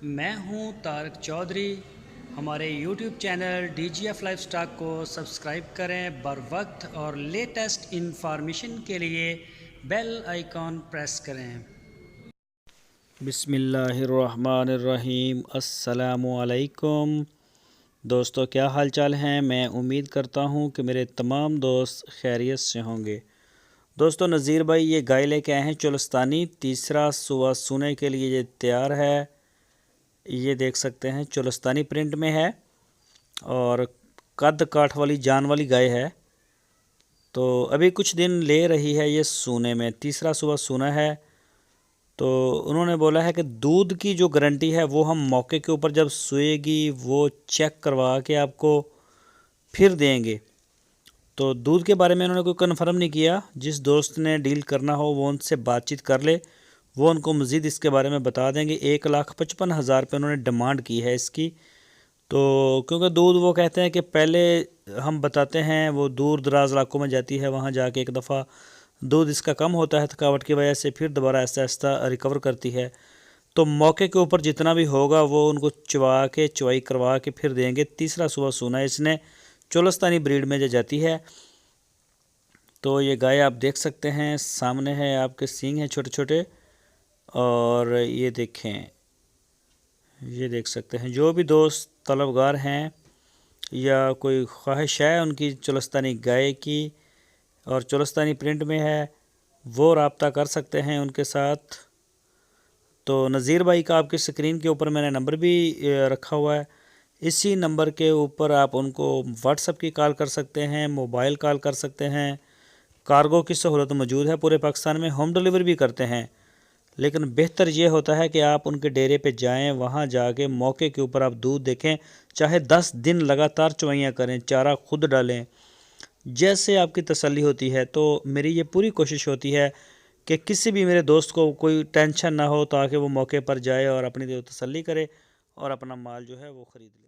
میں ہوں طارق چودھری۔ ہمارے YouTube channel D G F livestock کو سبسکرائب کریں بر وقت اور لیٹسٹ انفارمیشن کے لیے بیل آئیکن پریس کریں۔ بسم اللہ الرحمن الرحیم۔ السلام علیکم دوستو، کیا حال چال ہیں؟ میں امید کرتا ہوں کہ میرے تمام دوست خیریت سے ہوں گے۔ دوستو، نذیر بھائی یہ گائے لے کے آئے ہیں چولستانی، تیسرا سوا سونے کے لیے یہ تیار ہے۔ یہ دیکھ سکتے ہیں چولستانی پرنٹ میں ہے اور قد کاٹھ والی جان والی گائے ہے، تو ابھی کچھ دن لے رہی ہے۔ یہ سونے میں تیسرا سوا سونا ہے، تو انہوں نے بولا ہے کہ دودھ کی جو گارنٹی ہے وہ ہم موقع کے اوپر جب سوئے گی وہ چیک کروا کے آپ کو پھر دیں گے۔ تو دودھ کے بارے میں انہوں نے کوئی کنفرم نہیں کیا۔ جس دوست نے ڈیل کرنا ہو وہ ان سے بات چیت کر لے، وہ ان کو مزید اس کے بارے میں بتا دیں گے۔ 1,55,000 روپے انہوں نے ڈیمانڈ کی ہے اس کی، تو کیونکہ دودھ وہ کہتے ہیں کہ پہلے ہم بتاتے ہیں وہ دور دراز علاقوں میں جاتی ہے، وہاں جا کے ایک دفعہ دودھ اس کا کم ہوتا ہے تھکاوٹ کی وجہ سے، پھر دوبارہ آہستہ آہستہ ریکور کرتی ہے۔ تو موقع کے اوپر جتنا بھی ہوگا وہ ان کو چوائی کروا کے پھر دیں گے۔ تیسرا سوا سونا اس نے چولستانی بریڈ میں جو جاتی ہے۔ تو یہ گائے آپ دیکھ سکتے ہیں، سامنے ہے آپ کے سینگ ہیں چھوٹے چھوٹے، اور یہ دیکھیں، یہ دیکھ سکتے ہیں۔ جو بھی دوست طلبگار ہیں یا کوئی خواہش ہے ان کی چولستانی گائے کی اور چولستانی پرنٹ میں ہے، وہ رابطہ کر سکتے ہیں ان کے ساتھ۔ تو نذیر بھائی کا آپ کی سکرین کے اوپر میں نے نمبر بھی رکھا ہوا ہے، اسی نمبر کے اوپر آپ ان کو واٹس ایپ کی کال کر سکتے ہیں، موبائل کال کر سکتے ہیں۔ کارگو کی سہولت موجود ہے، پورے پاکستان میں ہوم ڈیلیوری بھی کرتے ہیں، لیکن بہتر یہ ہوتا ہے کہ آپ ان کے ڈیرے پہ جائیں، وہاں جا کے موقع کے اوپر آپ دودھ دیکھیں، چاہے 10 دن لگاتار چوائیاں کریں، چارہ خود ڈالیں، جیسے آپ کی تسلی ہوتی ہے۔ تو میری یہ پوری کوشش ہوتی ہے کہ کسی بھی میرے دوست کو کوئی ٹینشن نہ ہو، تاکہ وہ موقع پر جائے اور اپنی تسلی کرے اور اپنا مال جو ہے وہ خرید لے۔